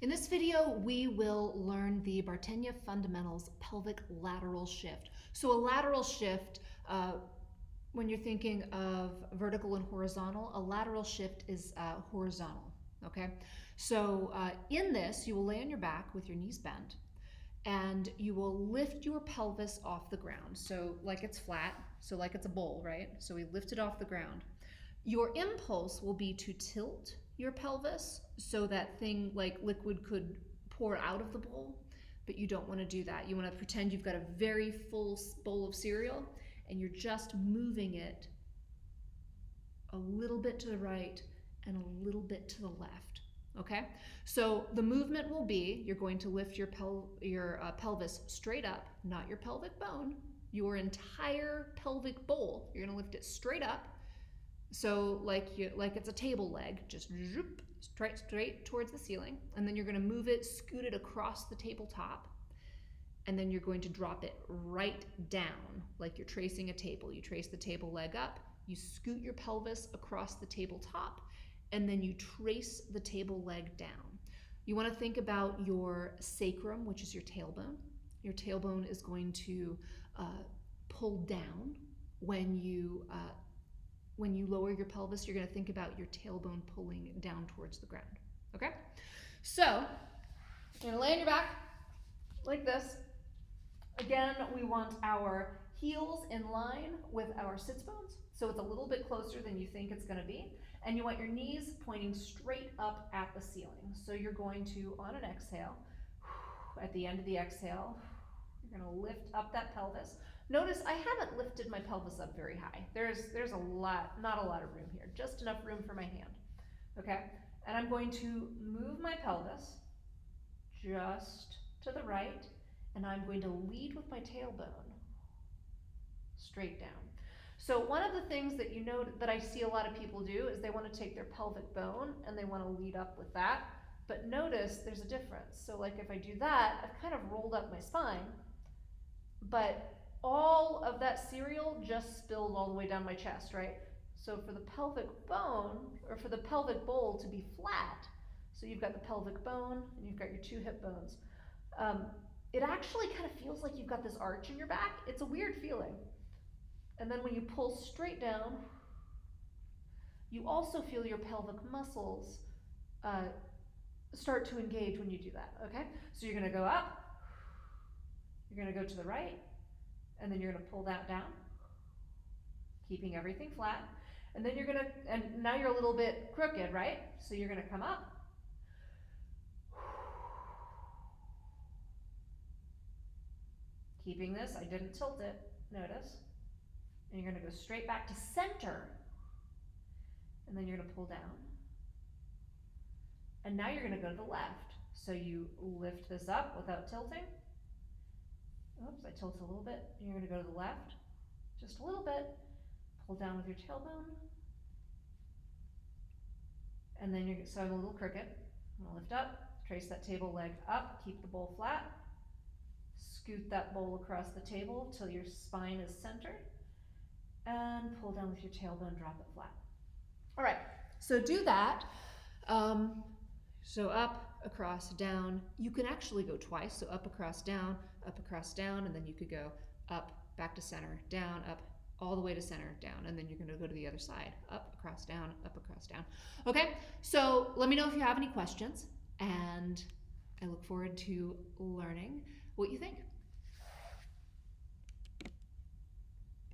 In this video, we will learn the Bartenia Fundamentals pelvic lateral shift. So a lateral shift, when you're thinking of vertical and horizontal, a lateral shift is horizontal, okay? So in this, you will lay on your back with your knees bent, and you will lift your pelvis off the ground. So like it's flat, so like it's a bowl, right? So we lift it off the ground. Your impulse will be to tilt your pelvis so that thing like liquid could pour out of the bowl, but you don't want to do that. You want to pretend you've got a very full bowl of cereal and you're just moving it a little bit to the right and a little bit to the left. Okay, so the movement will be you're going to lift your pelvis straight up, not your pelvic bone, your entire pelvic bowl. You're going to lift it straight up. So like it's a table leg, just zoop, straight towards the ceiling, and then you're going to move it, scoot it across the tabletop, and then you're going to drop it right down like you're tracing a table. You trace the table leg up, you scoot your pelvis across the tabletop, and then you trace the table leg down. You want to think about your sacrum, which is your tailbone. Your tailbone is going to pull down when you lower your pelvis. You're going to think about your tailbone pulling down towards the ground. Okay? So, you're going to lay on your back like this. Again, we want our heels in line with our sits bones, so it's a little bit closer than you think it's going to be. And you want your knees pointing straight up at the ceiling. So you're going to, on an exhale, at the end of the exhale, you're going to lift up that pelvis. Notice I haven't lifted my pelvis up very high. There's not a lot of room here, just enough room for my hand. Okay, and I'm going to move my pelvis just to the right, and I'm going to lead with my tailbone straight down. So one of the things that you know that I see a lot of people do is they want to take their pelvic bone and they want to lead up with that. But notice there's a difference. So like if I do that, I've kind of rolled up my spine, but all of that cereal just spilled all the way down my chest, right? So for the pelvic bone, or for the pelvic bowl to be flat, so you've got the pelvic bone and you've got your two hip bones, it actually kind of feels like you've got this arch in your back. It's a weird feeling. And then when you pull straight down, you also feel your pelvic muscles start to engage when you do that, okay? So you're gonna go up, you're gonna go to the right, and then you're gonna pull that down, keeping everything flat. And then you're gonna, and now you're a little bit crooked, right? So you're gonna come up, keeping this, I didn't tilt it, notice. And you're gonna go straight back to center, and then you're gonna pull down. And now you're gonna go to the left. So you lift this up without tilting. Oops, I tilted a little bit. You're gonna go to the left, just a little bit, pull down with your tailbone. And then you're, so I'm a little crooked. I'm gonna lift up, trace that table leg up, keep the bowl flat, scoot that bowl across the table till your spine is centered, and pull down with your tailbone, drop it flat. All right, so do that. So up, across, down. You can actually go twice, so up, across, down, and then you could go up, back to center, down, up, all the way to center, down, and then you're gonna go to the other side, up, across, down, up, across, down. Okay, so let me know if you have any questions, and I look forward to learning what you think.